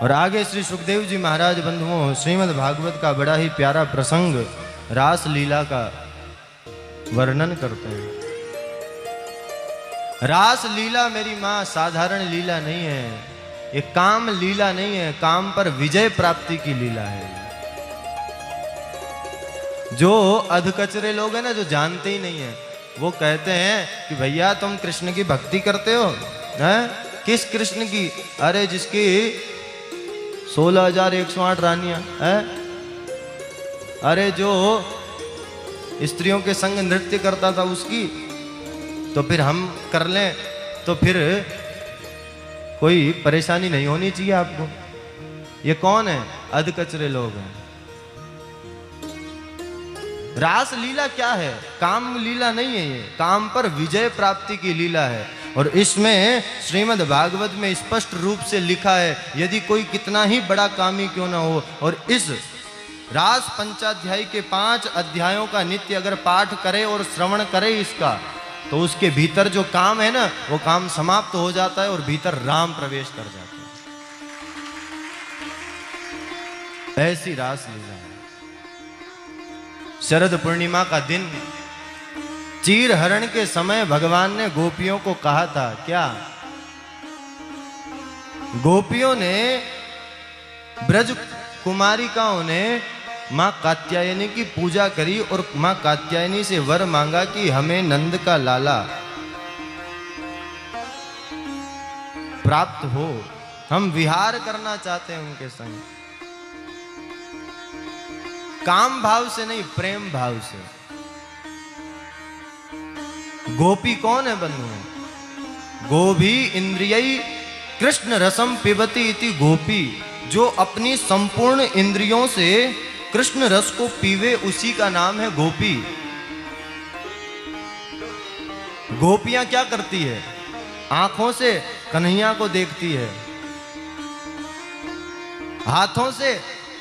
और आगे श्री सुखदेव जी महाराज बंधुओं श्रीमद् भागवत का बड़ा ही प्यारा प्रसंग रास लीला का वर्णन करते हैं। रास लीला मेरी मां साधारण लीला नहीं है, ये काम लीला नहीं है, काम पर विजय प्राप्ति की लीला है। जो अधकचरे लोग हैं ना, जो जानते ही नहीं है, वो कहते हैं कि भैया तुम कृष्ण की भक्ति करते हो, हैं? किस कृष्ण की? अरे जिसकी 16,108 रानियां हैं। अरे जो स्त्रियों के संग नृत्य करता था उसकी। तो फिर हम कर लें तो फिर कोई परेशानी नहीं होनी चाहिए आपको। ये कौन है? अधकचरे लोग हैं। रास लीला क्या है? काम लीला नहीं है, ये काम पर विजय प्राप्ति की लीला है। और इसमें श्रीमद् भागवत में स्पष्ट रूप से लिखा है, यदि कोई कितना ही बड़ा कामी क्यों ना हो और इस रास पंचाध्यायी के 5 अध्यायों का नित्य अगर पाठ करे और श्रवण करे इसका, तो उसके भीतर जो काम है ना, वो काम समाप्त हो जाता है और भीतर राम प्रवेश कर जाते हैं। ऐसी रास लीला है। शरद पूर्णिमा का दिन, चीर हरण के समय भगवान ने गोपियों को कहा था क्या? गोपियों ने, ब्रज कुमारिकाओं ने मां कात्यायनी की पूजा करी और मां कात्यायनी से वर मांगा कि हमें नंद का लाला प्राप्त हो, हम विहार करना चाहते हैं उनके संग। काम भाव से नहीं, प्रेम भाव से। गोपी कौन है बंधु? गोभी इंद्रियई कृष्ण रसम पिबती इति गोपी। जो अपनी संपूर्ण इंद्रियों से कृष्ण रस को पीवे, उसी का नाम है गोपी। गोपियां क्या करती है? आंखों से कन्हैया को देखती है, हाथों से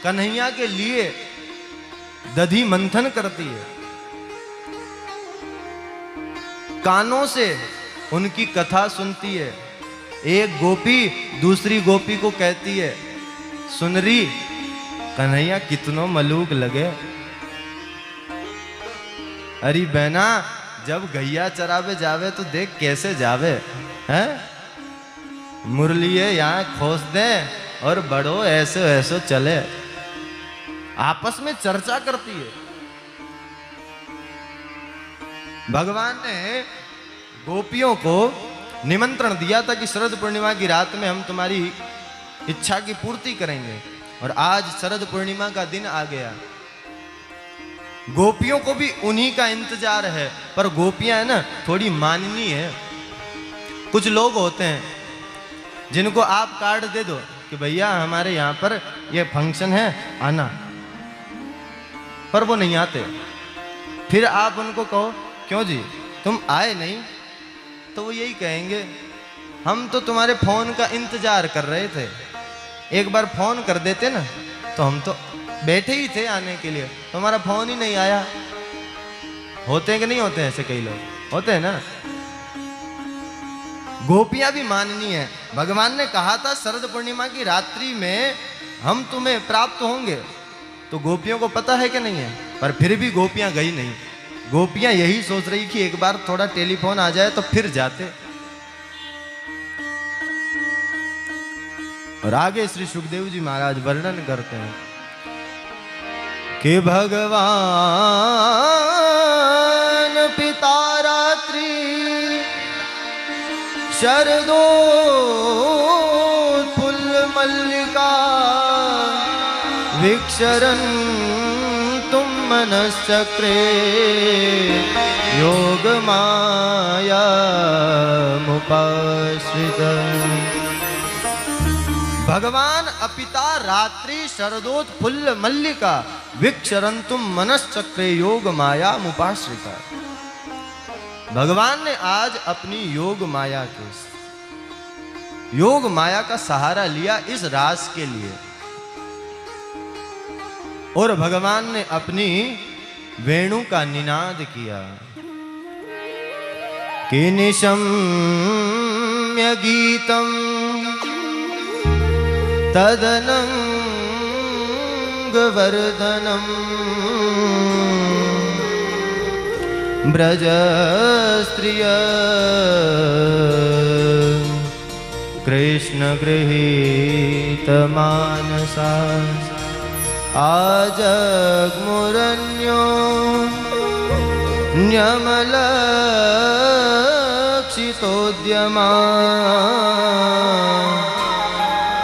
कन्हैया के लिए दधी मंथन करती है, कानों से उनकी कथा सुनती है। एक गोपी दूसरी गोपी को कहती है, सुनरी कन्हैया कितनो मलूक लगे। अरे बहना, जब गैया चरावे जावे तो देख कैसे जावे, हैं? मुरलिए यहाँ खोस दे और बड़ो ऐसे ऐसे चले। आपस में चर्चा करती है। भगवान ने गोपियों को निमंत्रण दिया था कि शरद पूर्णिमा की रात में हम तुम्हारी इच्छा की पूर्ति करेंगे। और आज शरद पूर्णिमा का दिन आ गया। गोपियों को भी उन्हीं का इंतजार है, पर गोपियां है ना, थोड़ी माननी है। कुछ लोग होते हैं जिनको आप कार्ड दे दो कि भैया हमारे यहाँ पर ये फंक्शन है, आना, पर वो नहीं आते। फिर आप उनको कहो क्यों जी तुम आए नहीं, तो वो यही कहेंगे हम तो तुम्हारे फोन का इंतजार कर रहे थे, एक बार फोन कर देते ना तो हम तो बैठे ही थे आने के लिए, तुम्हारा फोन ही नहीं आया। होते हैं कि नहीं होते हैं ऐसे? कई लोग होते हैं ना। गोपियां भी माननी है। भगवान ने कहा था शरद पूर्णिमा की रात्रि में हम तुम्हें प्राप्त होंगे, तो गोपियों को पता है कि नहीं है, पर फिर भी गोपियां गई नहीं। गोपियां यही सोच रही कि एक बार थोड़ा टेलीफोन आ जाए तो फिर जाते। और आगे श्री सुखदेव जी महाराज वर्णन करते हैं कि भगवान पिता रात्रि शरदो फुल्ल मल्लिका विक्षरन तुम मनश्चक्रे योग माया मुपाश्रित। भगवान अपिता रात्रि शरदोत्फुल्ल मल्लिका विक्षरंतुम मनश्चक्रे योग माया मुपाश्रिता। भगवान ने आज अपनी योग माया का सहारा लिया इस रास के लिए। और भगवान ने अपनी वेणु का निनाद किया कि निशम्य गीतम तदनंगवर्धनम् ब्रजस्त्रिय कृष्ण गृहीत मानसा आजग्मुरन्यो न्यमलक्षितोद्यमा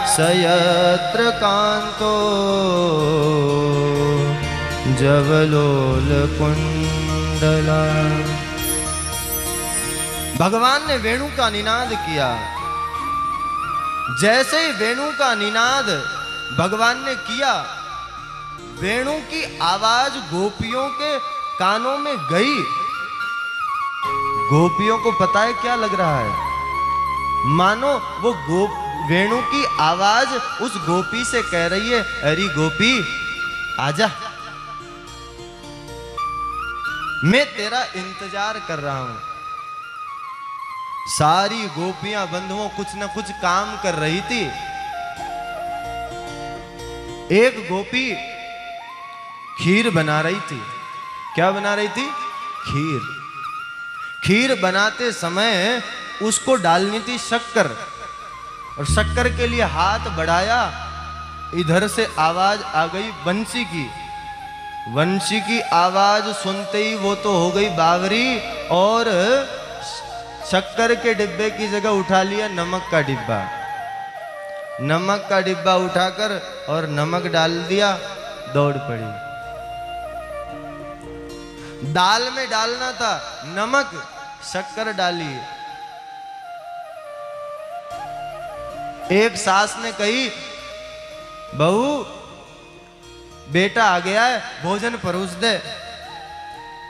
स यत्र कान्तो जवलोलकुण्डला। भगवान ने वेणु का निनाद किया। जैसे ही वेणु का निनाद भगवान ने किया, वेणु की आवाज गोपियों के कानों में गई। गोपियों को पता है क्या लग रहा है? मानो वो वेणु की आवाज उस गोपी से कह रही है, अरे गोपी आजा, मैं तेरा इंतजार कर रहा हूं। सारी गोपियां बंधुओं कुछ न कुछ काम कर रही थी। एक गोपी खीर बना रही थी। क्या बना रही थी? खीर। खीर बनाते समय उसको डालनी थी शक्कर, और शक्कर के लिए हाथ बढ़ाया, इधर से आवाज आ गई बंसी की। बंसी की आवाज सुनते ही वो तो हो गई बावरी, और शक्कर के डिब्बे की जगह उठा लिया नमक का डिब्बा। नमक का डिब्बा उठाकर और नमक डाल दिया, दौड़ पड़ी। दाल में डालना था नमक, शक्कर डाली। एक सास ने कही, बहू बेटा आ गया है, भोजन परोस दे।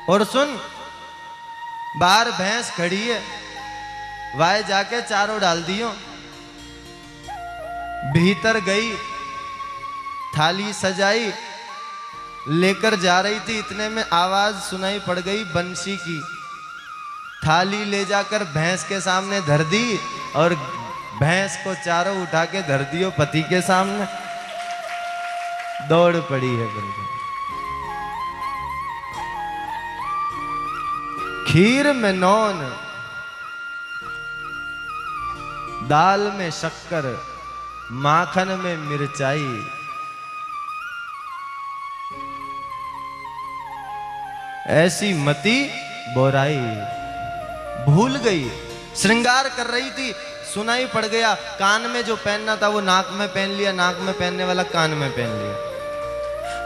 और सुन, बाहर भैंस खड़ी है, वाय जाके चारों डाल दियो। भीतर गई, थाली सजाई, लेकर जा रही थी, इतने में आवाज सुनाई पड़ गई बंसी की। थाली ले जाकर भैंस के सामने धर दी, और भैंस को चारों उठा के धर दियो पति के सामने। दौड़ पड़ी है बंसी। खीर में नौन, दाल में शक्कर, माखन में मिर्चाई। ऐसी मती बोराई। भूल गई, श्रृंगार कर रही थी, सुनाई पड़ गया। कान में जो पहनना था वो नाक में पहन लिया, नाक में पहनने वाला कान में पहन लिया,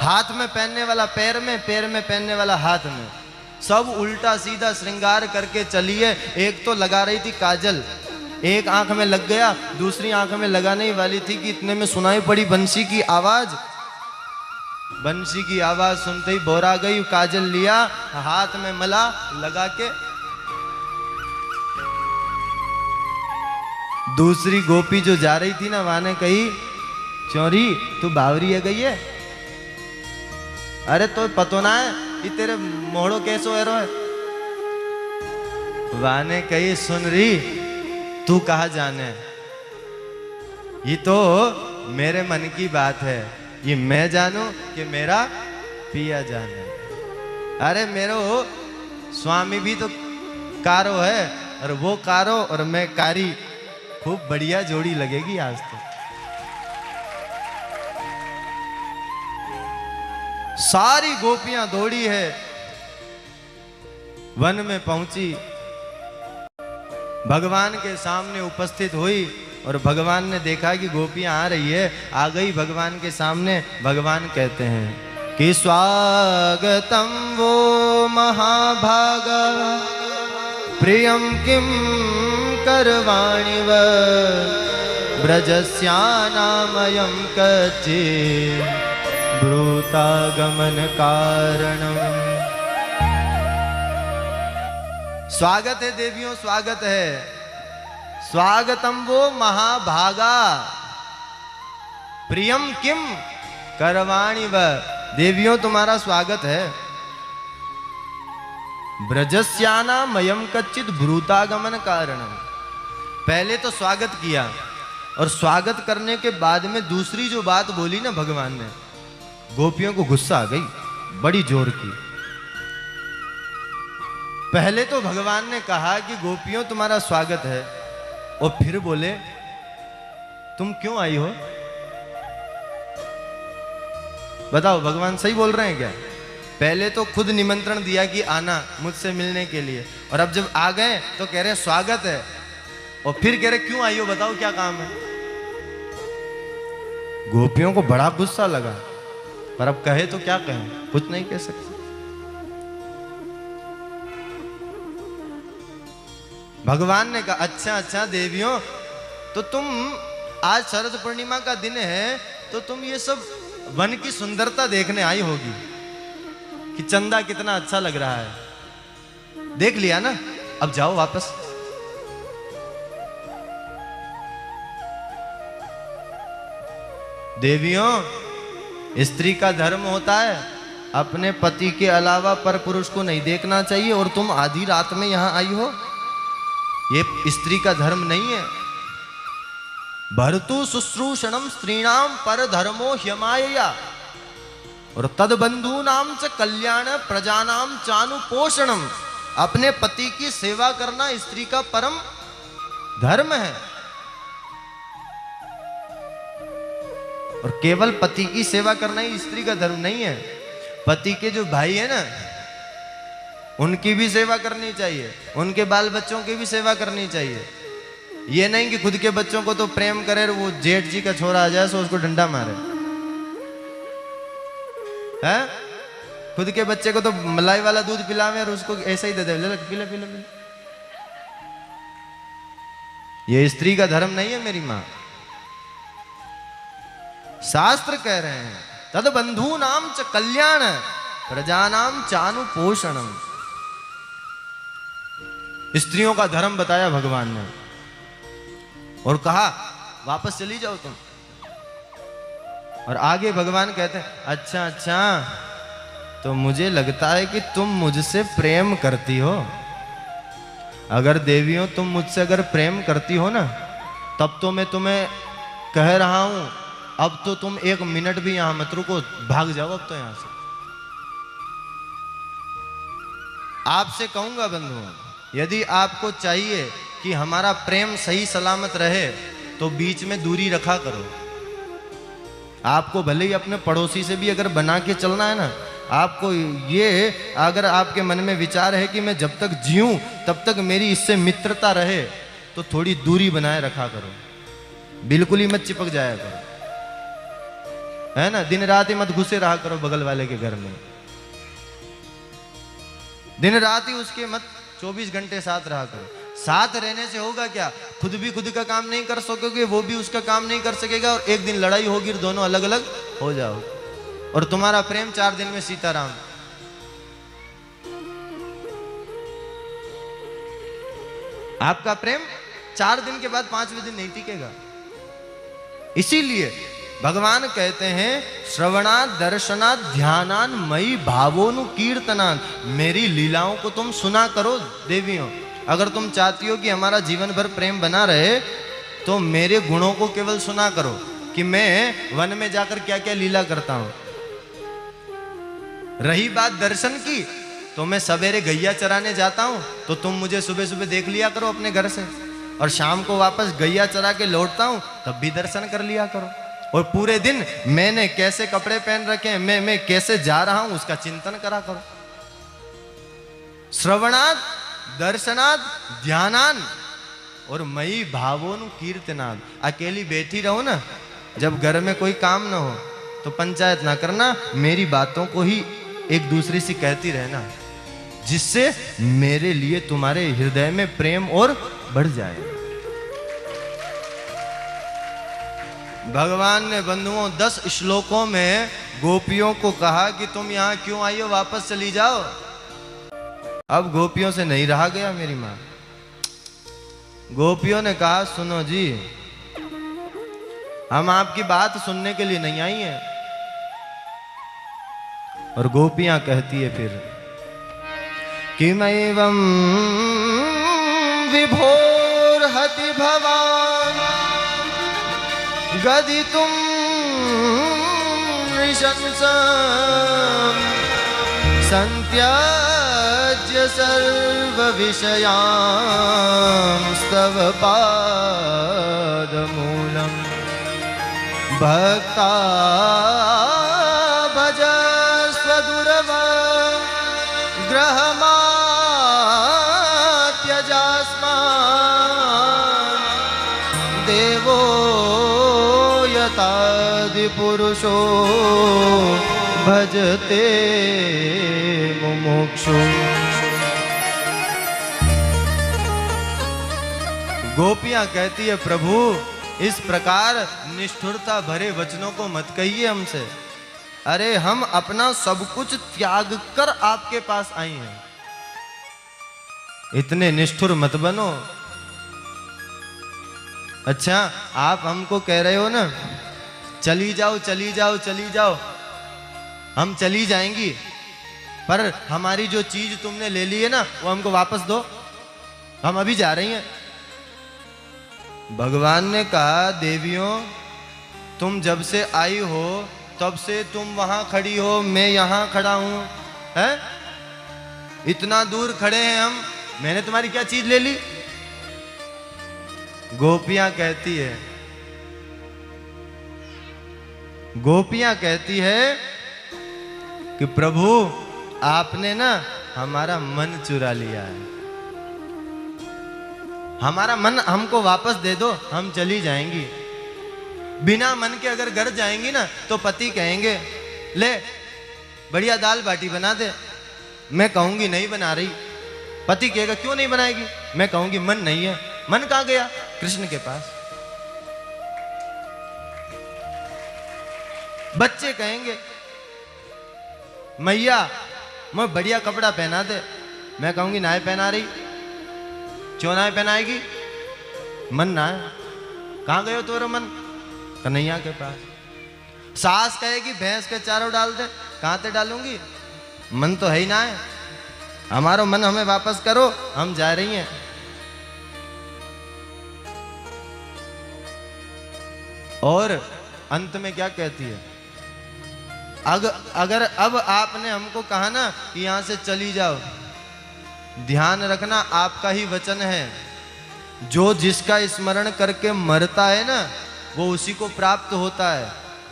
हाथ में पहनने वाला पैर में, पैर में पहनने वाला हाथ में। सब उल्टा सीधा श्रृंगार करके चलिए। एक तो लगा रही थी काजल, एक आंख में लग गया, दूसरी आंख में लगाने ही वाली थी कि इतने में सुनाई पड़ी बंसी की आवाज। बंसी की आवाज सुनते ही बोरा गई। काजल लिया, हाथ में मला, लगा के दूसरी गोपी जो जा रही थी ना, वहां ने कही, चौरी तू बावरी है गई है? अरे तो पतो ना है कि तेरे मोड़ो कैसो है रोए? वहां ने कही, सुन रही, तू कहा जाने, ये तो मेरे मन की बात है। ये मैं जानू कि मेरा पिया जाने? अरे मेरो स्वामी भी तो कारो है, और वो कारो और मैं कारी। खूब बढ़िया जोड़ी लगेगी आज तो। सारी गोपियां दौड़ी है, वन में पहुंची, भगवान के सामने उपस्थित हुई, और भगवान ने देखा कि गोपियां आ रही है, आ गई भगवान के सामने। भगवान कहते हैं कि स्वागतम वो महाभागा प्रियम किम करवाणि व ब्रजस्यानामयं कच्चित् ब्रूतागमन कारणम। स्वागत है देवियों, स्वागत है। स्वागतम वो महाभागा प्रियम किम करवाणि व। देवियों तुम्हारा स्वागत है। ब्रजस्यानामयं कच्चित् ब्रूतागमन कारणम। पहले तो स्वागत किया, और स्वागत करने के बाद में दूसरी जो बात बोली ना भगवान ने, गोपियों को गुस्सा आ गई बड़ी जोर की। पहले तो भगवान ने कहा कि गोपियों तुम्हारा स्वागत है, और फिर बोले तुम क्यों आई हो? बताओ भगवान सही बोल रहे हैं क्या? पहले तो खुद निमंत्रण दिया कि आना मुझसे मिलने के लिए, और अब जब आ गए तो कह रहे स्वागत है, और फिर कह रहे क्यों आई हो, बताओ क्या काम है? गोपियों को बड़ा गुस्सा लगा, पर अब कहे तो क्या कहें, कुछ नहीं कह सकते। भगवान ने कहा अच्छा अच्छा देवियों, तो तुम आज शरद पूर्णिमा का दिन है, तो तुम ये सब वन की सुंदरता देखने आई होगी कि चंदा कितना अच्छा लग रहा है। देख लिया ना, अब जाओ वापस। देवियों, स्त्री का धर्म होता है अपने पति के अलावा पर पुरुष को नहीं देखना चाहिए, और तुम आधी रात में यहां आई हो, ये स्त्री का धर्म नहीं है। भर्तु शुश्रूषणम स्त्रीणाम पर धर्मो ह्यमायया, और तद बंधु नाम च कल्याण प्रजानाम चानुपोषणम। अपने पति की सेवा करना स्त्री का परम धर्म है, और केवल पति की सेवा करना ही स्त्री का धर्म नहीं है। पति के जो भाई है ना, उनकी भी सेवा करनी चाहिए, उनके बाल बच्चों की भी सेवा करनी चाहिए। ये नहीं कि खुद के बच्चों को तो प्रेम करे, वो जेठ जी का छोरा आ जाए सो उसको डंडा मारे है। खुद के बच्चे को तो मलाई वाला दूध पिलावे और उसको ऐसा ही दे दे, ले पिला पिला पिला। ये स्त्री का धर्म नहीं है मेरी मां। शास्त्र कह रहे हैं तद बंधु नाम च कल्याण प्रजानाम चानुपोषणम। स्त्रियों का धर्म बताया भगवान ने, और कहा वापस चली जाओ तुम। और आगे भगवान कहते हैं अच्छा अच्छा, तो मुझे लगता है कि तुम मुझसे प्रेम करती हो। अगर देवियों तुम मुझसे अगर प्रेम करती हो ना, तब तो मैं तुम्हें कह रहा हूं, अब तो तुम एक मिनट भी यहां मत रुको, भाग जाओ अब तो यहां से। आपसे कहूंगा बंधुओं, यदि आपको चाहिए कि हमारा प्रेम सही सलामत रहे, तो बीच में दूरी रखा करो। आपको भले ही अपने पड़ोसी से भी अगर बना के चलना है ना, आपको ये अगर आपके मन में विचार है कि मैं जब तक जीऊं तब तक मेरी इससे मित्रता रहे, तो थोड़ी दूरी बनाए रखा करो, बिल्कुल ही मत चिपक जाया करो, है ना। दिन रात ही मत घुसे रहा करो बगल वाले के घर में, दिन रात ही उसके मत 24 घंटे साथ रहा करो। साथ रहने से होगा क्या, खुद भी खुद का काम नहीं कर सकोगे, वो भी उसका काम नहीं कर सकेगा, और एक दिन लड़ाई होगी, दोनों अलग अलग हो जाओ, और तुम्हारा प्रेम 4 दिन में सीताराम। आपका प्रेम 4 दिन के बाद 5वें दिन नहीं टिकेगा। इसीलिए भगवान कहते हैं श्रवणात् दर्शनात् ध्यानान् मयि भावोनु कीर्तनात्। मेरी लीलाओं को तुम सुना करो देवियों। अगर तुम चाहती हो कि हमारा जीवन भर प्रेम बना रहे, तो मेरे गुणों को केवल सुना करो कि मैं वन में जाकर क्या क्या लीला करता हूं। रही बात दर्शन की, तो मैं सवेरे गैया चराने जाता हूं, तो तुम मुझे सुबह सुबह देख लिया करो अपने घर से, और शाम को वापस गैया चरा के लौटता हूं, तब भी दर्शन कर लिया करो। और पूरे दिन मैंने कैसे कपड़े पहन रखे हैं, मैं कैसे जा रहा हूं, उसका चिंतन करा करो। श्रवणात् दर्शनात् ध्यानान् और मयि भावोनु कीर्तनात्। अकेली बैठी रहो ना, जब घर में कोई काम ना हो तो पंचायत ना करना, मेरी बातों को ही एक दूसरे से कहती रहना, जिससे मेरे लिए तुम्हारे हृदय में प्रेम और बढ़ जाए। भगवान ने बंधुओं 10 श्लोकों में गोपियों को कहा कि तुम यहां क्यों आई हो, वापस चली जाओ। अब गोपियों से नहीं रहा गया मेरी मां। गोपियों ने कहा सुनो जी, हम आपकी बात सुनने के लिए नहीं आई हैं। और गोपियां कहती है फिर किमैवं विभोर्हति भवान् गदितुं नृशंसं संत्याज्य सर्वविषयांस्तव पादमूलम् भक्ता भजस्व दुर्वग्रहमात्यजास्मान् देवो यतादिपुरुषो भजते मुमुक्षु। गोपियां कहती है प्रभु इस प्रकार निष्ठुरता भरे वचनों को मत कहिए हमसे। अरे हम अपना सब कुछ त्याग कर आपके पास आई हैं, इतने निष्ठुर मत बनो। अच्छा आप हमको कह रहे हो ना चली जाओ चली जाओ चली जाओ, हम चली जाएंगी, पर हमारी जो चीज तुमने ले ली है ना वो हमको वापस दो, हम अभी जा रही हैं। भगवान ने कहा देवियों तुम जब से आई हो तब से तुम वहां खड़ी हो, मैं यहां खड़ा हूं, है इतना दूर खड़े हैं हम, मैंने तुम्हारी क्या चीज ले ली? गोपियां कहती है कि प्रभु आपने ना हमारा मन चुरा लिया है, हमारा मन हमको वापस दे दो, हम चली जाएंगी। बिना मन के अगर घर जाएंगी ना तो पति कहेंगे ले बढ़िया दाल बाटी बना दे, मैं कहूंगी नहीं बना रही, पति कहेगा क्यों नहीं बनाएगी, मैं कहूंगी मन नहीं है। मन कहां गया? कृष्ण के पास। बच्चे कहेंगे मैया मैं बढ़िया कपड़ा पहना दे, मैं कहूंगी ना पहना रही, क्यों ना पहनाएगी, मन ना है। कहां गए हो तोरा मन? कन्हैया के पास। सास कहेगी भैंस के चारों डाल दे, कहां से डालूंगी, मन तो है ही ना है, हमारा मन हमें वापस करो, हम जा रही हैं। और अंत में क्या कहती है? अगर अब आपने हमको कहा ना कि यहां से चली जाओ, ध्यान रखना आपका ही वचन है, जो जिसका स्मरण करके मरता है ना वो उसी को प्राप्त होता है।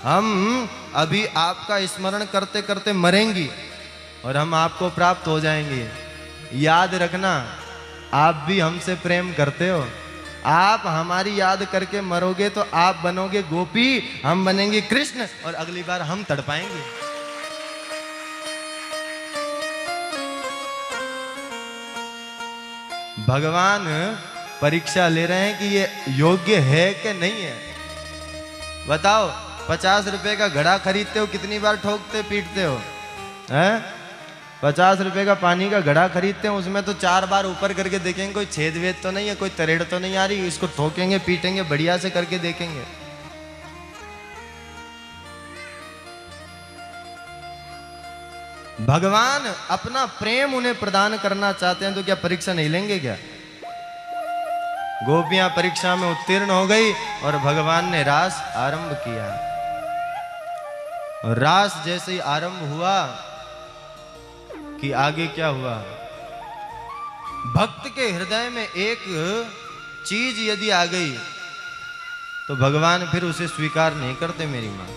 हम अभी आपका स्मरण करते करते मरेंगी और हम आपको प्राप्त हो जाएंगे। याद रखना आप भी हमसे प्रेम करते हो, आप हमारी याद करके मरोगे तो आप बनोगे गोपी, हम बनेंगे कृष्ण, और अगली बार हम तड़पाएंगे। भगवान परीक्षा ले रहे हैं कि ये योग्य है कि नहीं है। बताओ 50 रुपए का घड़ा खरीदते हो, कितनी बार ठोकते पीटते हो? हैं 50 रुपए का पानी का घड़ा खरीदते हैं, उसमें तो 4 बार ऊपर करके देखेंगे कोई छेद वेद तो नहीं है, कोई तरेड़ तो नहीं आ रही, इसको ठोकेंगे पीटेंगे बढ़िया से करके देखेंगे। भगवान अपना प्रेम उन्हें प्रदान करना चाहते हैं तो क्या परीक्षा नहीं लेंगे क्या? गोपियां परीक्षा में उत्तीर्ण हो गई और भगवान ने रास आरंभ किया। और रास जैसे ही आरंभ हुआ कि आगे क्या हुआ? भक्त के हृदय में एक चीज यदि आ गई तो भगवान फिर उसे स्वीकार नहीं करते। मेरी मां,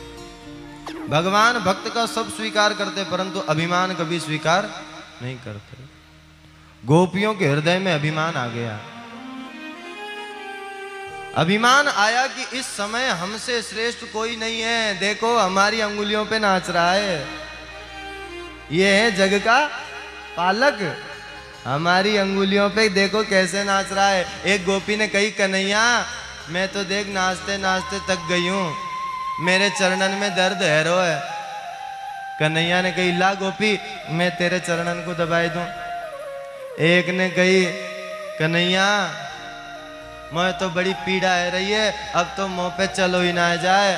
भगवान भक्त का सब स्वीकार करते परंतु अभिमान कभी स्वीकार नहीं करते। गोपियों के हृदय में अभिमान आ गया। अभिमान आया कि इस समय हमसे श्रेष्ठ कोई नहीं है, देखो हमारी अंगुलियों पे नाच रहा है, ये है जग का पालक, हमारी अंगुलियों पे देखो कैसे नाच रहा है। एक गोपी ने कही कन्हैया मैं तो देख नाचते नाचते थक गई हूं, मेरे चरणन में दर्द है रो है। कन्हैया ने कही ला गोपी मैं तेरे चरणन को दबाई दूं। एक ने कही कन्हैया मैं तो बड़ी पीड़ा है रही है, अब तो मुंह पे चलो ही ना जाए।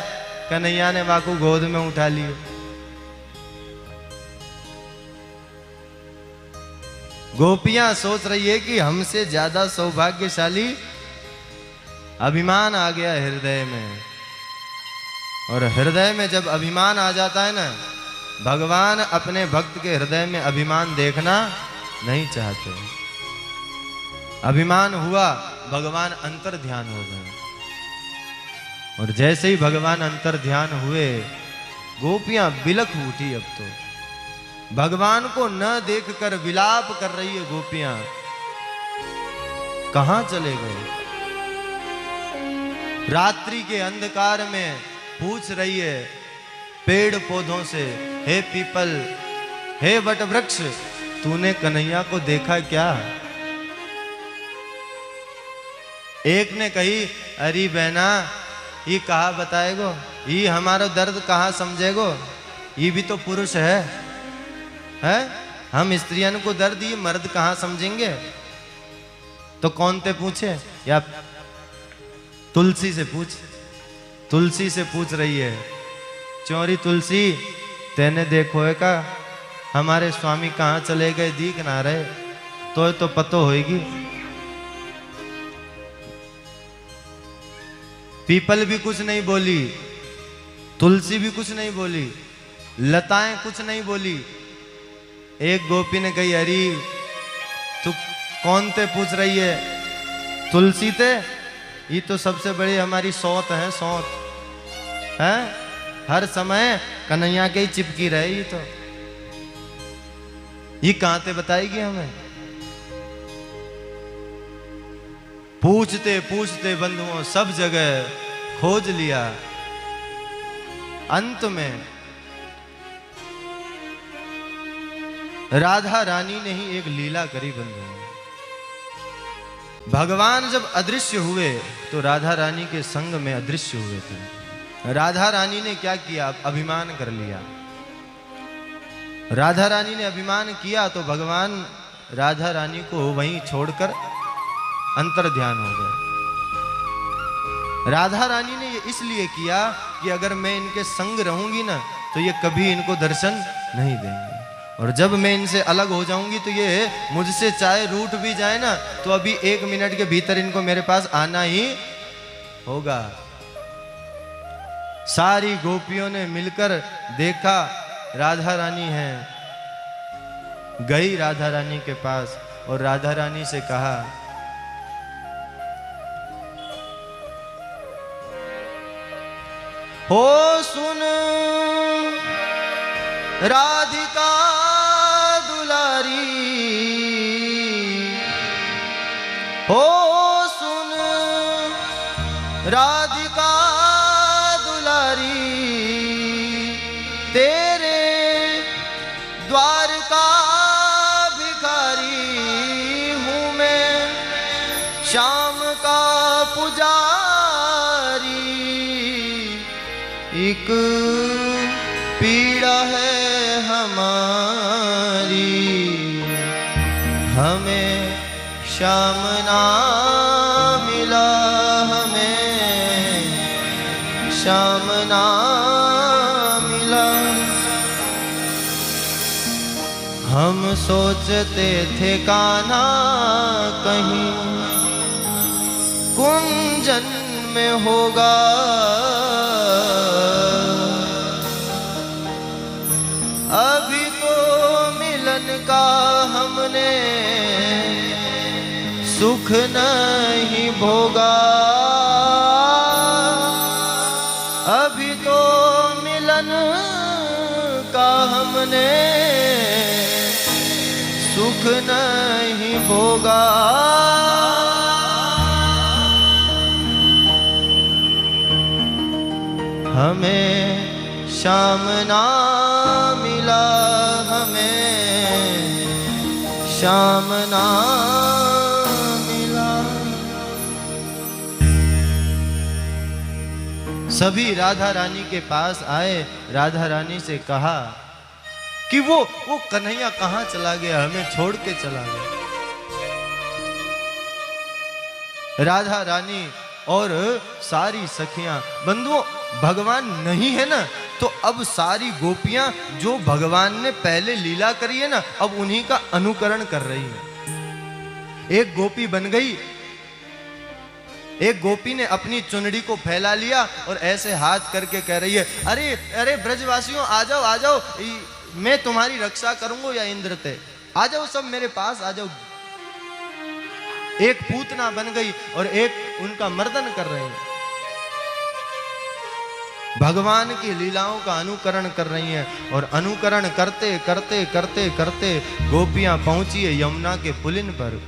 कन्हैया ने वाकू गोद में उठा लिए। गोपियां सोच रही है कि हमसे ज्यादा सौभाग्यशाली। अभिमान आ गया हृदय में। और हृदय में जब अभिमान आ जाता है ना, भगवान अपने भक्त के हृदय में अभिमान देखना नहीं चाहते। अभिमान हुआ, भगवान अंतर ध्यान हो गए। और जैसे ही भगवान अंतर ध्यान हुए, गोपियां बिलख उठी। अब तो भगवान को न देखकर विलाप कर रही है गोपियां, कहां चले गए। रात्रि के अंधकार में पूछ रही है पेड़ पौधों से, हे पीपल, हे वट वृक्ष, तूने कन्हैया को देखा क्या। एक ने कही, अरे बहना, ये कहा बताएगो, ये हमारा दर्द कहाँ समझेगो, ये भी तो पुरुष है? हम स्त्रियन को दर्द ये मर्द कहाँ समझेंगे। तो कौन ते पूछे, या तुलसी से पूछ। तुलसी से पूछ रही है, चौरी तुलसी, तेने देखो है का हमारे स्वामी कहाँ चले गए, दिख ना रहे, तो पतो होएगी। पीपल भी कुछ नहीं बोली, तुलसी भी कुछ नहीं बोली, लताएं कुछ नहीं बोली। एक गोपी ने कही, अरे तू कौन ते पूछ रही है, तुलसी ते, ये तो सबसे बड़ी हमारी सौत है, सौत है, हर समय कन्हैया के ही चिपकी रहे। ये तो ये कहां ते बताएगी हमें। पूछते पूछते बंधुओं सब जगह खोज लिया। अंत में राधा रानी ने ही एक लीला करी बंधुओं। भगवान जब अदृश्य हुए तो राधा रानी के संग में अदृश्य हुए थे। राधा रानी ने क्या किया, अभिमान कर लिया। राधा रानी ने अभिमान किया तो भगवान राधा रानी को वहीं छोड़कर अंतर ध्यान हो गए। राधा रानी ने ये इसलिए किया कि अगर मैं इनके संग रहूंगी ना तो ये कभी इनको दर्शन नहीं देंगे, और जब मैं इनसे अलग हो जाऊंगी तो ये मुझसे चाहे रूठ भी जाए ना तो अभी 1 मिनट के भीतर इनको मेरे पास आना ही होगा। सारी गोपियों ने मिलकर देखा राधा रानी है। गई राधा रानी के पास और राधा रानी से कहा, हो सुन राधिका दुलारी, हो सुन राधिका दुलारी, तेरे द्वार का भिखारी हूँ मैं, श्याम का पुजारी। एक पीड़ा है हमारी, हमें श्याम ना मिला, हमें श्याम ना मिला। हम सोचते थे कान्हा कहीं कुंजन में होगा, अभी तो मिलन का हमने सुख नहीं भोगा, अभी तो मिलन का हमने सुख नहीं भोगा। हमें श्याम ना मिला, हमें श्याम ना मिला। सभी राधा रानी के पास आए, राधा रानी से कहा कि वो कन्हैया कहाँ चला गया, हमें छोड़ के चला गया। राधा रानी और सारी सखियां, बंधुओं, भगवान नहीं है ना तो अब सारी गोपियां जो भगवान ने पहले लीला करी है ना, अब उन्हीं का अनुकरण कर रही है। एक गोपी बन गई एक गोपी ने अपनी चुनड़ी को फैला लिया और ऐसे हाथ करके कह रही है, अरे अरे ब्रजवासियों आ जाओ आ जाओ, मैं तुम्हारी रक्षा करूंगा या इंद्र ते, आ जाओ सब मेरे पास आ जाओ। एक पूतना बन गई और एक उनका मर्दन कर रही है, भगवान की लीलाओं का अनुकरण कर रही हैं। और अनुकरण करते करते करते करते गोपियां पहुंची है यमुना के पुलिन पर।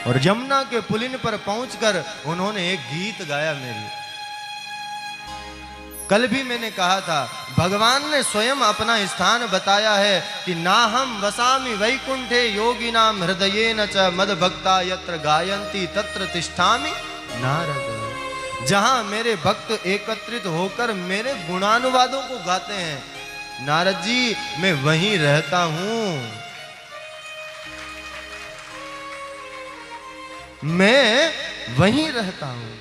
और यमुना के पुलिन पर पहुंचकर उन्होंने एक गीत गाया मेरी। कल भी मैंने कहा था, भगवान ने स्वयं अपना स्थान बताया है कि ना हम वसामि वैकुंठे योगिनाम हृदयेन च मद भक्ता यत्र गायन्ति तत्र तिष्ठामि नारद। जहां मेरे भक्त एकत्रित होकर मेरे गुणानुवादों को गाते हैं, नारद जी मैं वहीं रहता हूं, मैं वहीं रहता हूं।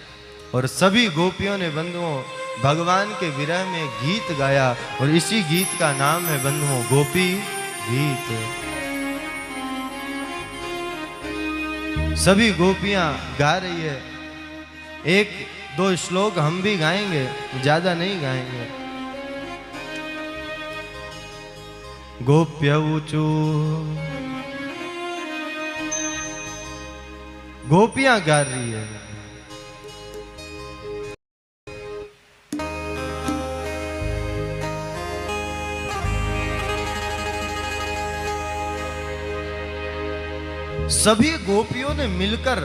और सभी गोपियों ने बंधुओं भगवान के विरह में गीत गाया और इसी गीत का नाम है बंधुओं गोपी गीत। सभी गोपियां गा रही है। एक दो श्लोक हम भी गाएंगे, ज्यादा नहीं गाएंगे। गोप्यऊचू, गोपियां गा रही है। सभी गोपियों ने मिलकर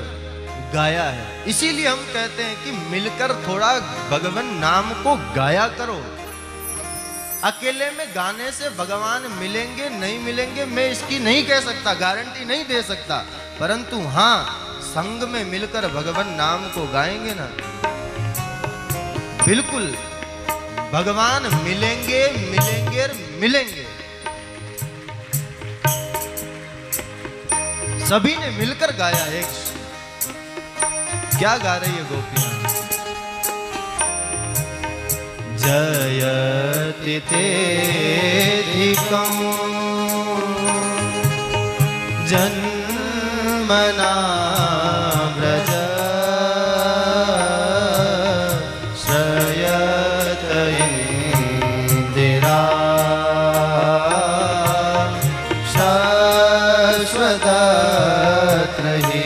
गाया है। इसीलिए हम कहते हैं कि मिलकर थोड़ा भगवान नाम को गाया करो। अकेले में गाने से भगवान मिलेंगे नहीं मिलेंगे मैं इसकी नहीं कह सकता, गारंटी नहीं दे सकता, परंतु हाँ संग में मिलकर भगवान नाम को गाएंगे ना, बिल्कुल भगवान मिलेंगे मिलेंगे मिलेंगे। सभी ने मिलकर गाया। एक क्या गा रही है गोपियां? जयति तेधिकं जन्मना व्रज श्रयत इंदिरा शाश्वतत्र हि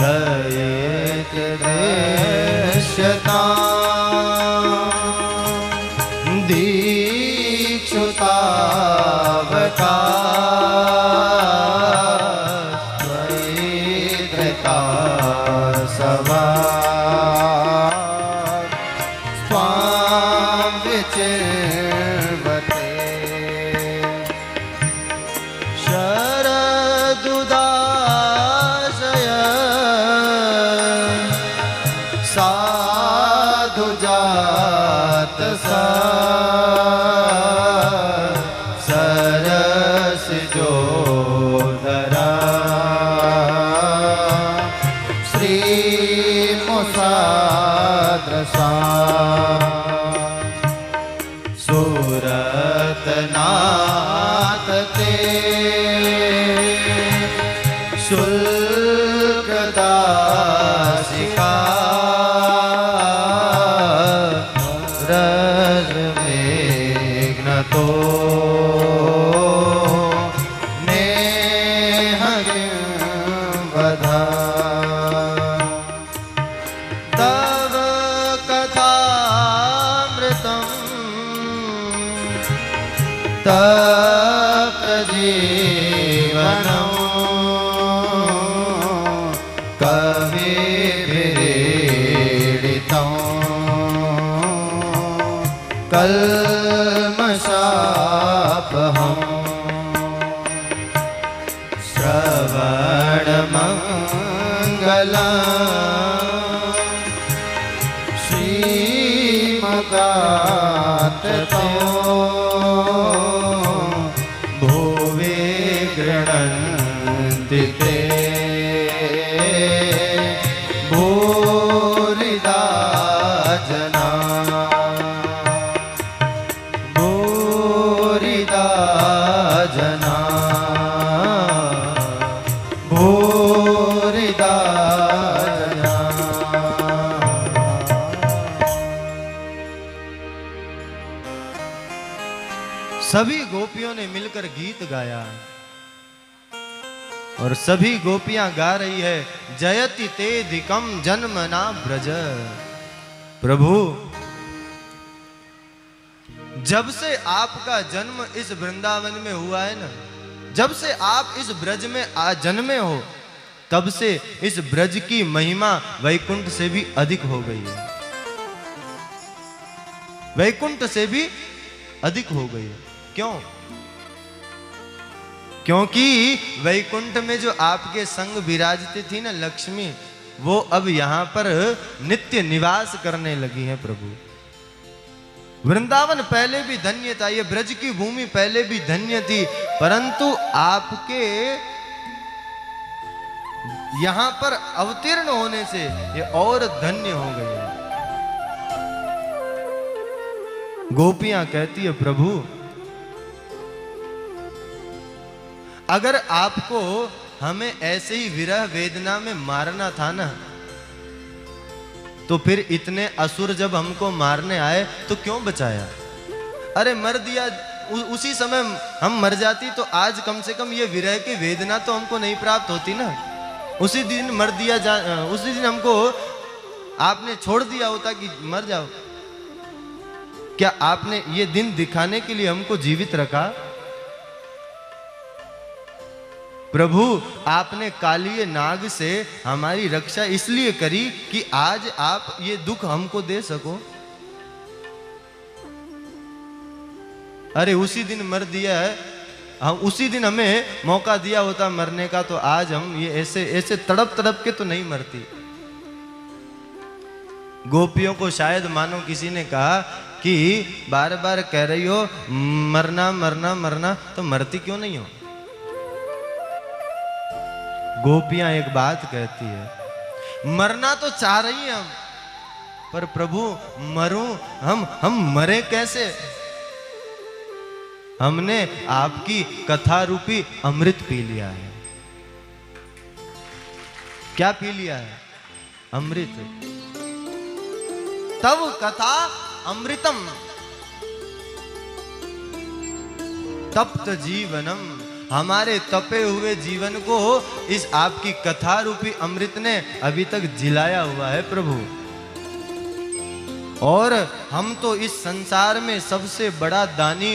दयेत दृश्यता दीक्षुतावका त्वयिधृता सवा स्वां विचिर्वते शरदुदाशय साधु जात सा सरस जो धरा श्री मुसाद्रसा सूरत नाथ ते शुल्क दासिका रज विघ्नतो नेह वधा तव कथामृतं तप्तजीवनं कविभिरीडितं कल्मषापहम् श्रवणमङ्गलम् श्रीमदाततो भुवि गृह्णन्ति ते भूरिदा जना भूरिदा जना सभी गोपियों ने मिलकर गीत गाया और सभी गोपियां गा रही है, जयति तेधिकम जन्मना ब्रज। प्रभु, जब से आपका जन्म इस वृंदावन में हुआ है ना, जब से आप इस ब्रज में जन्मे हो, तब से इस ब्रज की महिमा वैकुंठ से भी अधिक हो गई है, वैकुंठ से भी अधिक हो गई है। क्यों? क्योंकि वैकुंठ में जो आपके संग विराजती थी ना लक्ष्मी, वो अब यहां पर नित्य निवास करने लगी है। प्रभु, वृंदावन पहले भी धन्य था, ये ब्रज की भूमि पहले भी धन्य थी, परंतु आपके यहां पर अवतीर्ण होने से ये और धन्य हो गई है। गोपियां कहती है, प्रभु अगर आपको हमें ऐसे ही विरह वेदना में मारना था ना, तो फिर इतने असुर जब हमको मारने आए तो क्यों बचाया? अरे मर दिया, उसी समय हम मर जाती तो आज कम से कम ये विरह की वेदना तो हमको नहीं प्राप्त होती ना। उसी दिन मर दिया, उसी दिन हमको आपने छोड़ दिया होता कि मर जाओ। क्या आपने ये दिन दिखाने के लिए हमको जीवित रखा? प्रभु, आपने कालिये नाग से हमारी रक्षा इसलिए करी कि आज आप ये दुख हमको दे सको। अरे उसी दिन मर दिया है, हम उसी दिन हमें मौका दिया होता मरने का, तो आज हम ये ऐसे ऐसे तड़प तड़प के तो नहीं मरती। गोपियों को शायद मानो किसी ने कहा कि बार बार कह रही हो मरना मरना मरना, तो मरती क्यों नहीं हो? गोपियां एक बात कहती है, मरना तो चाह रही हैं हम, पर प्रभु मरूं हम मरे कैसे? हमने आपकी कथा रूपी अमृत पी लिया है। क्या पी लिया है? अमृत। तब कथा अमृतम तप्त जीवनम, हमारे तपे हुए जीवन को इस आपकी कथा रूपी अमृत ने अभी तक जिलाया हुआ है प्रभु। और हम तो इस संसार में सबसे बड़ा दानी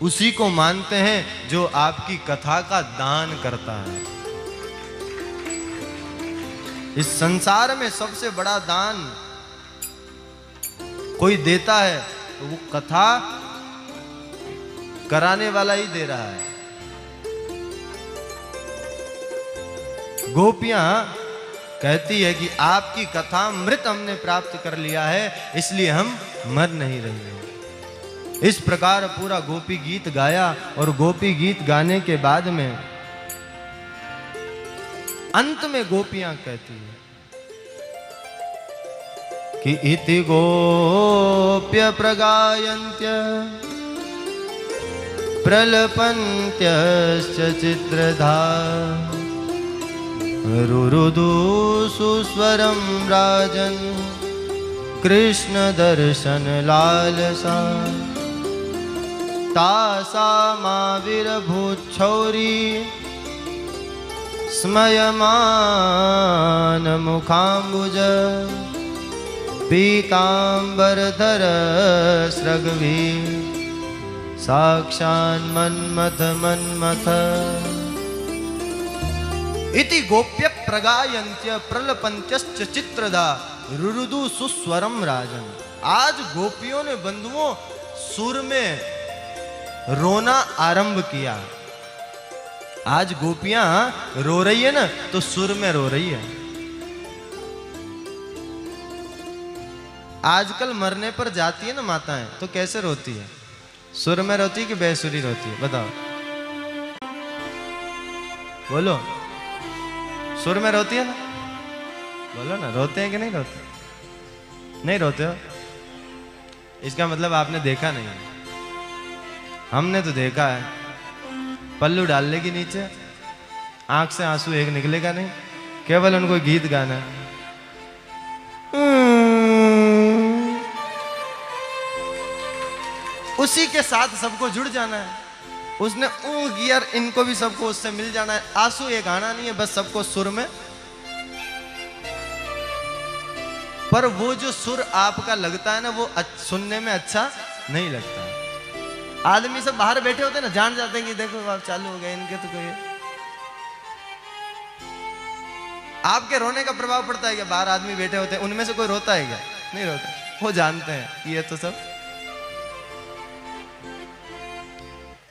उसी को मानते हैं जो आपकी कथा का दान करता है। इस संसार में सबसे बड़ा दान कोई देता है तो वो कथा कराने वाला ही दे रहा है। गोपियां कहती है कि आपकी कथा अमृत हमने प्राप्त कर लिया है, इसलिए हम मर नहीं रहे हैं। इस प्रकार पूरा गोपी गीत गाया और गोपी गीत गाने के बाद में अंत में गोपियां कहती है कि इति गोप्य प्रगायन्त्य प्रलपन्त्यश्च चित्रधा रुरुदु सुस्वरं राजन् कृष्ण दर्शन लालसा तासामाविर्भूच्छौरी स्मयमान मुखाम्बुज पीताम्बरधर स्रग्वी साक्षान्मन्मथ मन्मथ। इति गोप्य प्रगायन्त्य प्रलपन्त्यश्च चित्रदा रुरुदु सुस्वरम राजन। आज गोपियों ने बंधुओं सुर में रोना आरंभ किया। आज गोपियां रो रही है ना, तो सुर में रो रही है। आजकल मरने पर जाती है ना माताएं, तो कैसे रोती है? सुर में रोती है कि बेसुरी रोती है? बताओ, बोलो। सुर में रोती है ना? बोलो ना, रोते हैं कि नहीं रोते? नहीं रोते हो? इसका मतलब आपने देखा नहीं है। हमने तो देखा है। पल्लू डाल लेगी नीचे, आंख से आंसू एक निकलेगा नहीं, केवल उनको गीत गाना है। उसी के साथ सबको जुड़ जाना है। उसने ऊ गियर इनको भी सबको उससे मिल जाना है। आंसू एक आना नहीं है, बस सबको सुर में। पर वो जो सुर आपका लगता है ना, वो सुनने में अच्छा नहीं लगता है। आदमी सब बाहर बैठे होते हैं ना, जान जाते हैं कि देखो अब चालू हो गए इनके, तो कोई आपके रोने का प्रभाव पड़ता है क्या? बाहर आदमी बैठे होते हैं, उनमें से कोई रोता है क्या? नहीं रोता। वो जानते हैं कि ये तो सब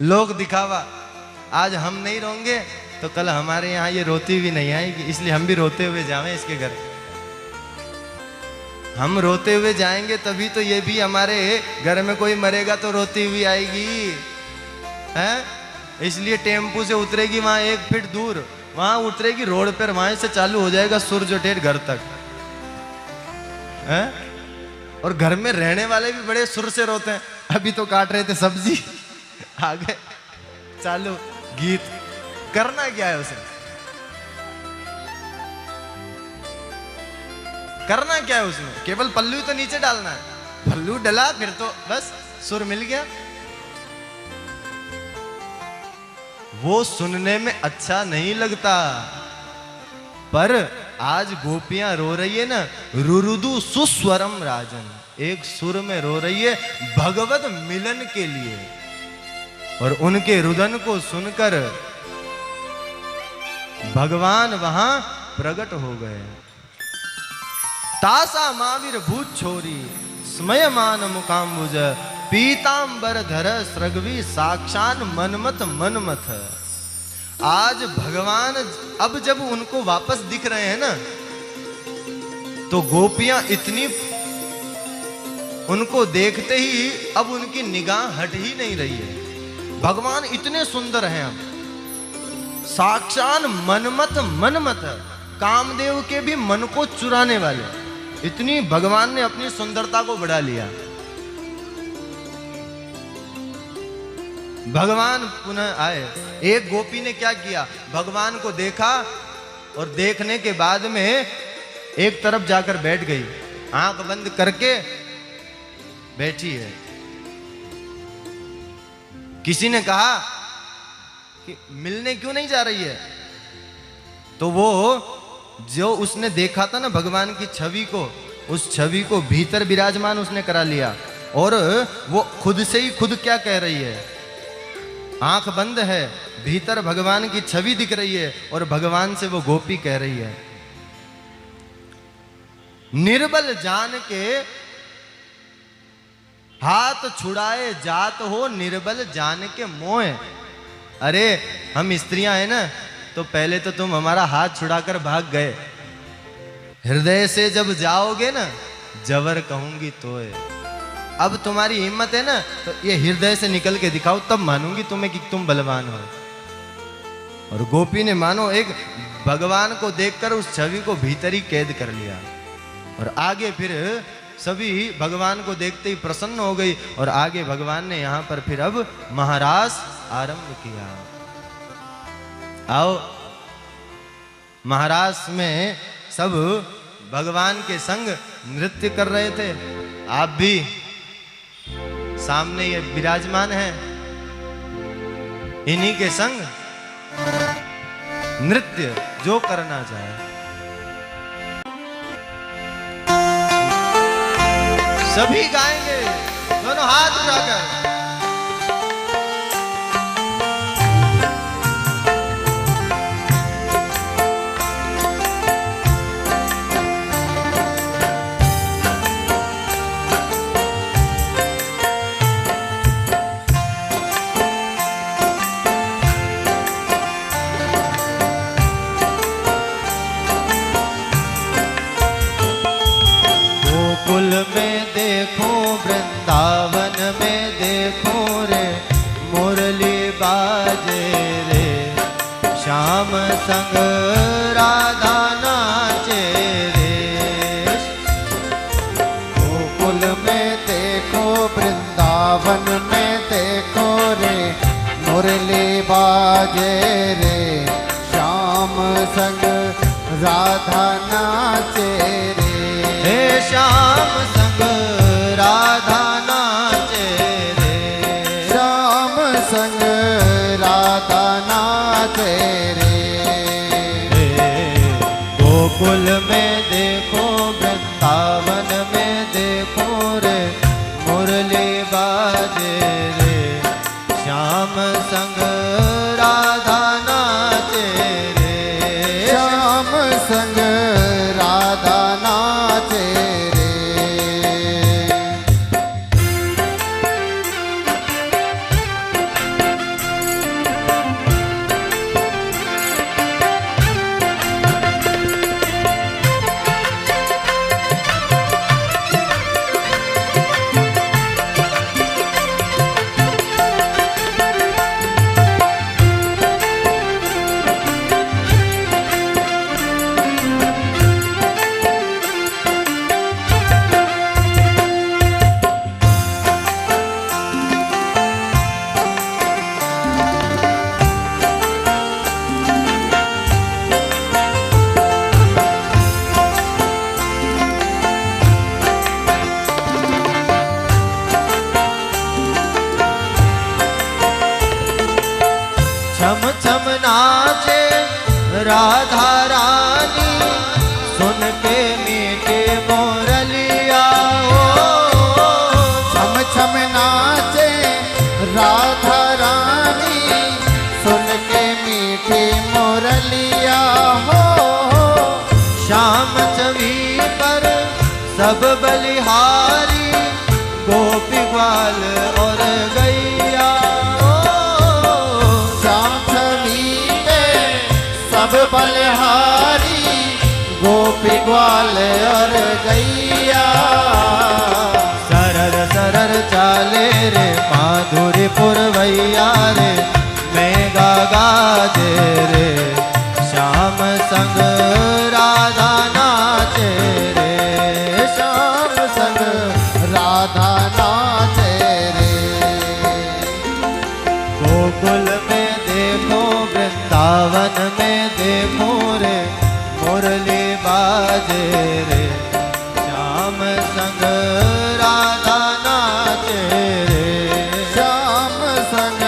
लोग दिखावा। आज हम नहीं रोंगे तो कल हमारे यहाँ ये रोती भी नहीं आएगी, इसलिए हम भी रोते हुए जाएं इसके घर। हम रोते हुए जाएंगे तभी तो ये भी हमारे घर में कोई मरेगा तो रोती हुई आएगी, हैं? इसलिए टेम्पू से उतरेगी वहां 1 फीट दूर, वहां उतरेगी रोड पर, वहां से चालू हो जाएगा सुर जो टेढ़ घर तक, हैं? और घर में रहने वाले भी बड़े सुर से रोते हैं। अभी तो काट रहे थे सब्जी, आगे चालू गीत। करना क्या है उसे? करना क्या है उसमें? केवल पल्लू तो नीचे डालना है, पल्लू डला फिर तो बस सुर मिल गया। वो सुनने में अच्छा नहीं लगता। पर आज गोपियां रो रही है ना, रुरुदु सुस्वरम राजन, एक सुर में रो रही है भगवत मिलन के लिए। और उनके रुदन को सुनकर भगवान वहां प्रकट हो गए। तासा महावीर भूत छोरी स्मयमान मुकाम्बुज पीतांबर धर सृगवी साक्षान मनमत मनमथ। आज भगवान अब जब उनको वापस दिख रहे हैं ना, तो गोपियां इतनी उनको देखते ही अब उनकी निगाह हट ही नहीं रही है। भगवान इतने सुंदर हैं अब, साक्षात मनमत मनमत, कामदेव के भी मन को चुराने वाले। इतनी भगवान ने अपनी सुंदरता को बढ़ा लिया। भगवान पुनः आए। एक गोपी ने क्या किया, भगवान को देखा और देखने के बाद में एक तरफ जाकर बैठ गई, आंख बंद करके बैठी है। किसी ने कहा कि मिलने क्यों नहीं जा रही है? तो वो जो उसने देखा था ना भगवान की छवि को, उस छवि को भीतर विराजमान उसने करा लिया। और वो खुद से ही खुद क्या कह रही है, आंख बंद है, भीतर भगवान की छवि दिख रही है और भगवान से वो गोपी कह रही है, निर्बल जान के हाथ छुड़ाए जात हो, निर्बल जान के मोह। अरे हम स्त्रियां हैं ना, तो पहले तो तुम हमारा हाथ छुड़ाकर भाग गए, हृदय से जब जाओगे ना जबर कहूंगी तो है। अब तुम्हारी हिम्मत है ना, तो ये हृदय से निकल के दिखाओ, तब मानूंगी तुम्हें कि तुम बलवान हो। और गोपी ने मानो एक भगवान को देखकर उस छवि को भीतर ही कैद कर लिया। और आगे फिर सभी भगवान को देखते ही प्रसन्न हो गई। और आगे भगवान ने यहां पर फिर अब महारास आरंभ किया। आओ, महारास में सब भगवान के संग नृत्य कर रहे थे। आप भी सामने ये विराजमान है, इन्हीं के संग नृत्य जो करना चाहे सभी गाएंगे, दोनों हाथ उठाकर। गोकुल में देखो, वृंदावन में देखो रे, मुरली बाजे रे, श्याम संग राधा नाचे रे। गोकुल में देखो, वृंदावन में देखो रे, मुरली बाजे रे, श्याम संग राधा नाचे रे। हे श्याम संग राधा नाचे रे। राधा रानी सुन के मीठी मुरलिया ओ छम छम नाचे राधा रानी सुन के मीठी मुरलिया हो। श्याम छवि पर सब बलिहारी गोपी ग्वाल और गैया ओ श्याम छवि पे सब बलिहारी गोपी ग्वाल और गैया। सरर सरर चाले रे माधुरी पुरवैया रे मेघा गाजे रे श्याम संग राधा नाचे रे श्याम संग राधा नाचे रे। गोकुल में देखो वृंदावन में देखो रे मुरली बाजे रे श्याम संग राधा नाचे रे श्याम संग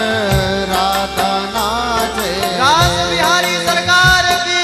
राधा नाचे रे। रास बिहारी सरकार की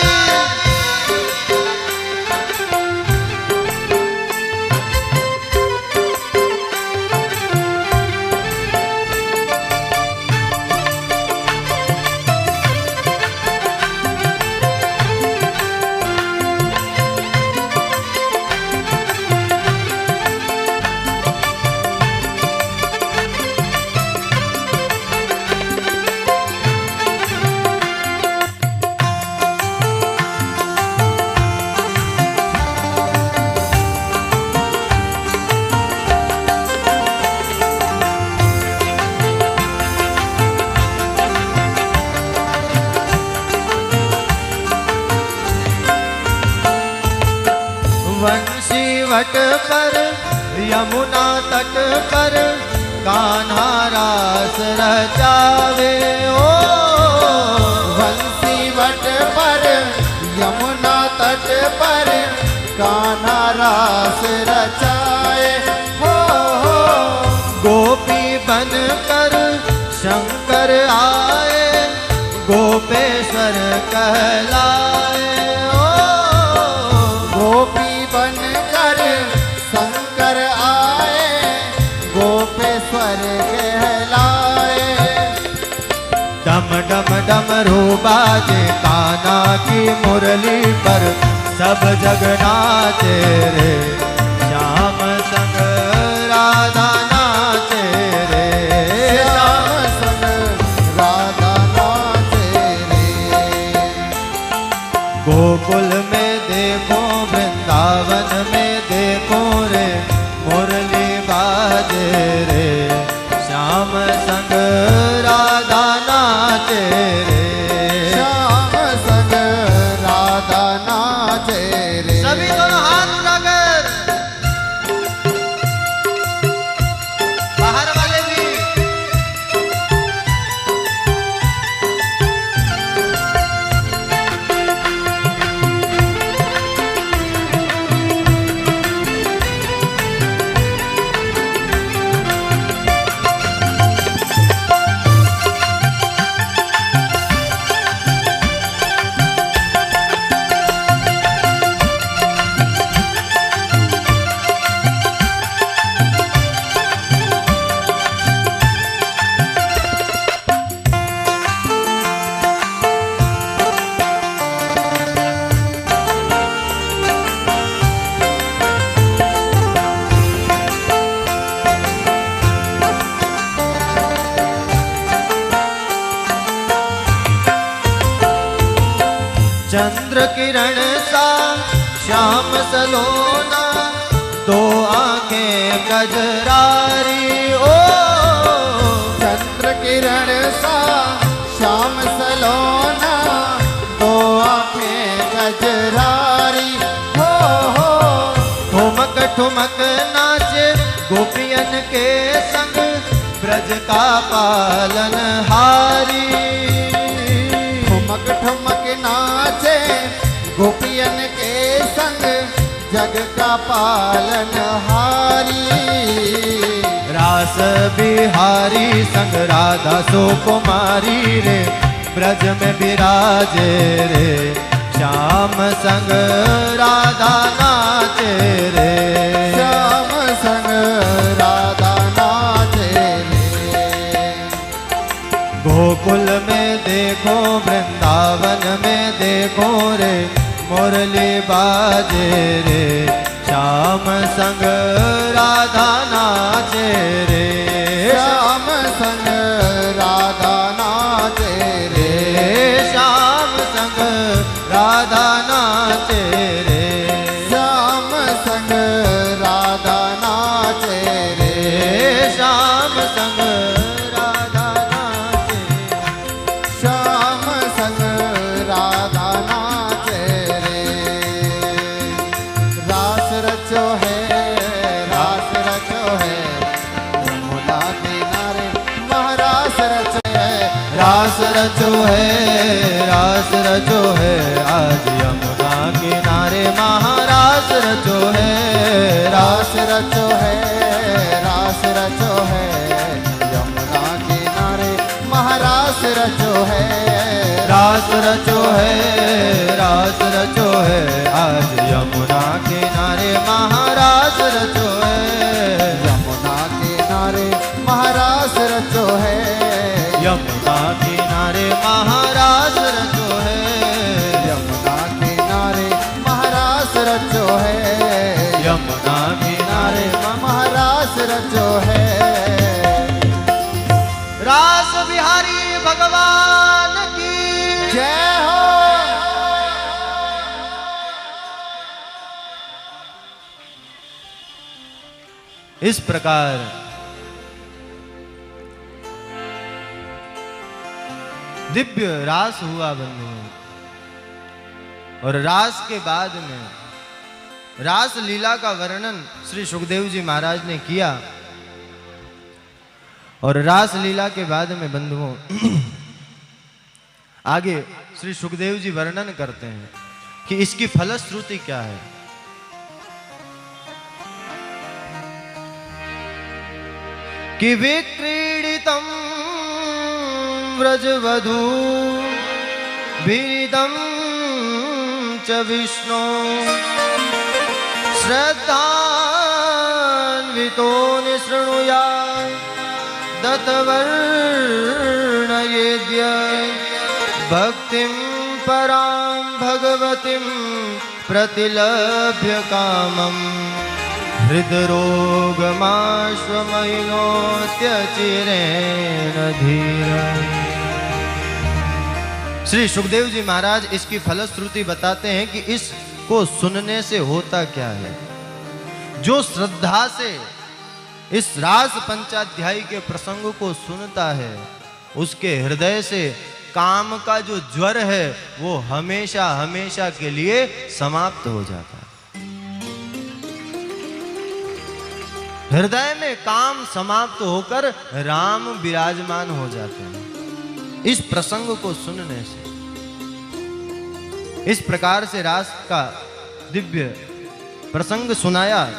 वंशी वट पर यमुना तट पर कान्हा रास रचावे ओ बंसी वट पर यमुना तट पर कान्हा रास रचाए हो। गोपी बन कर शंकर आए गोपेश्वर कहलाए ओ गोपी बन कर शंकर आए गोपेश्वर कहलाए। डम डम डम रो बाजे कान्हा की मुरली पर सब जग नाचे रे श्याम संग राधा नाचे रे श्याम संग राधा नाचे रे। गोकुल में देखो वृंदावन में देखो रे मुरली बाजे रे श्याम संग राधा नाचे रे श्याम संग राधा नाचे रे। सभी दोनों हाथ उठाकर बाहर वाले भी चंद्र किरण सा श्याम सलोना दो आंखें कजरारी ओ चंद्र किरण सा श्याम सलोना दो आंखें गजरारी हो। ठुमक ठुमक नाचे गोपियन के संग ब्रज का पालन हारी ठुमक ठुमक नाचे गोपियन के संग जग का पालन हारी। रास बिहारी संग राधा सो कुमारी रे ब्रज में विराजे रे श्याम संग राधा नाचे रे, श्याम संग राधा नाचे रे। गोकुल में देखो वृंदावन में देखो रे, मुरली बाजे रे, श्याम संग राधा नाचे रे, श्याम संग राधा नाचे रे, श्याम संग राधा नाचे रे, श्याम संग राधा नाचे रे, श्याम संग राधा नाचे, श्याम संग राधा नाचे रे। रास रचो है, रास रचो है, यमुना किनारे महारास रचो है, रास रचो है, रास रचो है, आज यमुना किनारे महारास रचो है, रास रचो है, रास रचो है, यमुना किनारे महारास रचो है, रास रचो है, रास रचो है, आज यमुना किनारे महारास रचो है, यमुना किनारे महारास रचो है, यमुना किनारे महारास रचो है, यमुना किनारे महारास रचो है, यमुना किनारे महारास रचो है। रास बिहारी भगवान की जय हो। इस प्रकार दिव्य रास हुआ बंधु, और रास के बाद में रास लीला का वर्णन श्री सुखदेव जी महाराज ने किया। और रास लीला के बाद में बंधुओं आगे श्री सुखदेव जी वर्णन करते हैं कि इसकी फलश्रुति क्या है। कि विक्रीडितं व्रजवधू विदितं च विष्णु श्रद्धान्वितो निशृणुयात् दत्तवर्णयेद्य भक्तिं परां भगवतीं प्रतिलभ्य कामम् हृदरोगमाश्वमहिनोत्यचिरेण धीरा। श्री सुखदेव जी महाराज इसकी फलश्रुति बताते हैं कि इसको सुनने से होता क्या है। जो श्रद्धा से इस रास पंचाध्यायी के प्रसंग को सुनता है, उसके हृदय से काम का जो ज्वर है वो हमेशा हमेशा के लिए समाप्त हो जाता है। हृदय में काम समाप्त होकर राम विराजमान हो जाते हैं इस प्रसंग को सुनने से। इस प्रकार से रास का दिव्य प्रसंग सुनाया